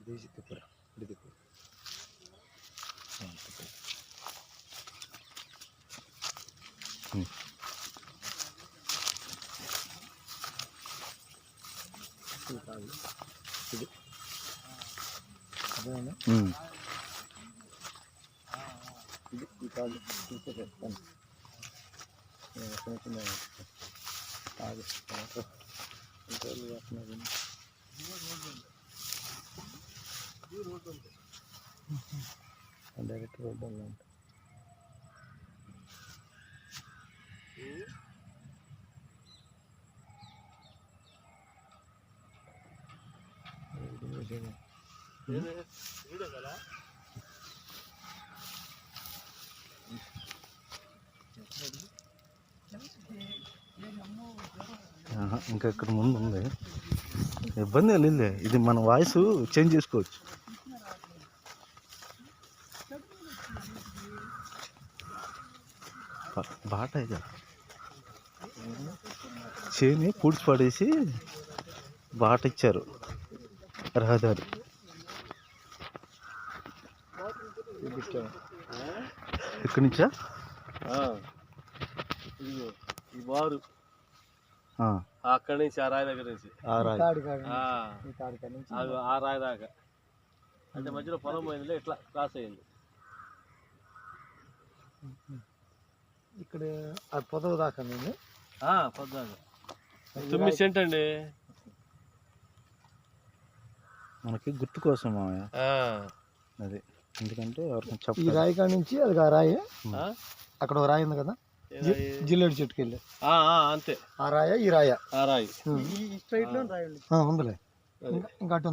దేశీ తిప్పరా ఇది తిప్పు. ఇది అదేనా ఇది ఈ కాదు తీసేస్తాను చిన్న కాదు డైరెక్ట్ రోడ్డు ఉందంట. ఇంకా ఇక్కడ ముందు ఉంది, ఇబ్బంది లేదు. ఇది మన వాయిస్ చేంజ్ చేసుకోవచ్చు. బాట ఇక చేని పూడ్చి పడేసి బాట ఇచ్చారు రహదారి. ఇక్కడి నుంచా ఈ బారు అక్కడి నుంచి ఆ రాయి దగ్గర నుంచి ఆ రాయి దాకా అంటే మధ్యలో పొలం పోయిందిలే, ఇట్లా క్రాస్ అయింది. ఇక్కడ పొదవు దాకా పొద్దాకా 9 సెంట్ అండి మనకి గుర్తు కోసం అది. ఎందుకంటే ఎవరికైనా చెప్ప ఈ రాయి కాడ నుంచి అది ఆ రాయి, అక్కడ ఒక రాయి ఉంది కదా జిల్లేడు చెట్టుకి వెళ్ళి అంతే. ఆ రాయ ఈ రాయ ఆ రాయి స్ట్రైట్ లో ఉందిలే ఇంకా అటు